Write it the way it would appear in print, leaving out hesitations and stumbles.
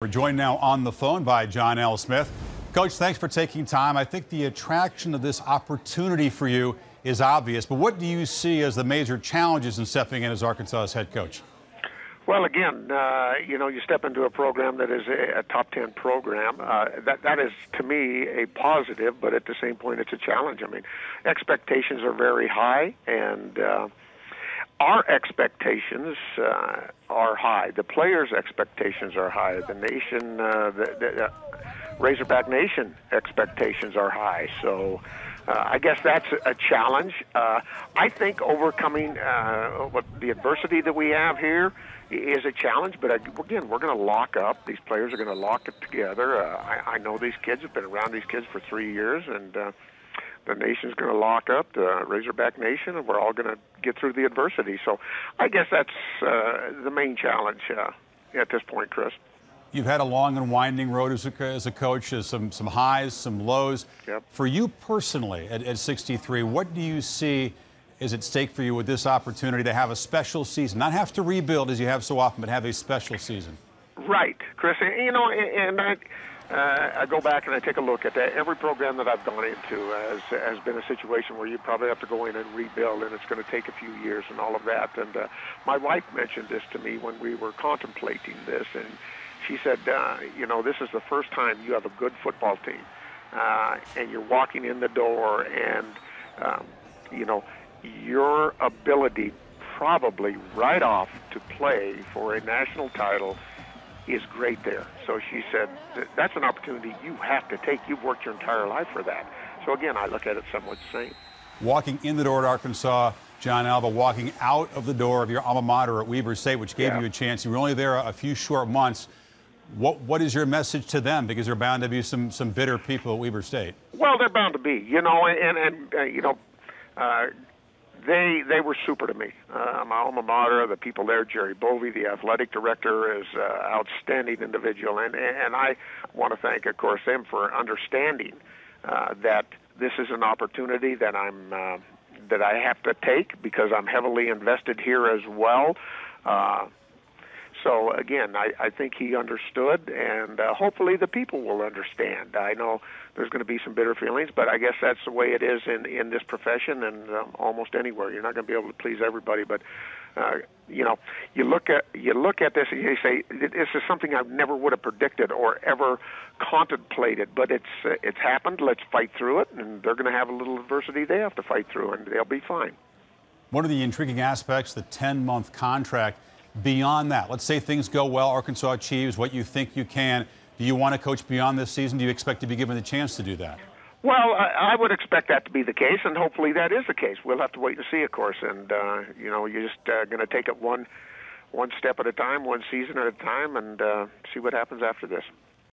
We're joined now on the phone by John L. Smith. Coach, thanks for taking time. I think the attraction of this opportunity for you is obvious, but what do you see as the major challenges in stepping in as Arkansas's head coach? Well, again, you step into a program that is a top 10 program. That is, to me, a positive, but at the same point, it's a challenge. I mean, expectations are very high, and our expectations are high. The players' expectations are high. The nation, the Razorback Nation expectations are high. So I guess that's a challenge. I think overcoming the adversity that we have here is a challenge, but again, we're going to lock up. These players are going to lock it together. I know these kids. Have been around these kids for 3 years, and the nation's going to lock up, the Razorback Nation, and we're all going to get through the adversity. So I guess that's the main challenge at this point, Chris. You've had a long and winding road as a coach, some highs, some lows. Yep. For you personally, at 63, what do you see is at stake for you with this opportunity to have a special season? Not have to rebuild as you have so often, but have a special season. Right, Chris. And I go back and I take a look at that. Every program that I've gone into has been a situation where you probably have to go in and rebuild, and it's going to take a few years and all of that. And my wife mentioned this to me when we were contemplating this, and she said, this is the first time you have a good football team, and you're walking in the door, and, your ability probably right off to play for a national title is great there. So she said, that's an opportunity you have to take. You've worked your entire life for that. So again, I look at it somewhat the same. Walking in the door at Arkansas, John Alba, walking out of the door of your alma mater at Weber State, which gave you a chance. You were only there a few short months. What is your message to them? Because there are bound to be some bitter people at Weber State. Well, they're bound to be, They were super to me. My alma mater, the people there, Jerry Bovey, the athletic director, is an outstanding individual. And I want to thank, of course, them for understanding that this is an opportunity that that I have to take because I'm heavily invested here as well. So, again, I think he understood, and hopefully the people will understand. I know there's going to be some bitter feelings, but I guess that's the way it is in this profession and almost anywhere. You're not going to be able to please everybody, but, you look at this and you say, this is something I never would have predicted or ever contemplated, but it's happened. Let's fight through it, and they're going to have a little adversity they have to fight through, and they'll be fine. One of the intriguing aspects, the 10-month contract. Beyond that, let's say things go well, Arkansas achieves what you think you can. Do you want to coach beyond this season? Do you expect to be given the chance to do that? Well, I would expect that to be the case, and hopefully that is the case. We'll have to wait and see, of course, and, you're just going to take it one step at a time, one season at a time, and see what happens after this.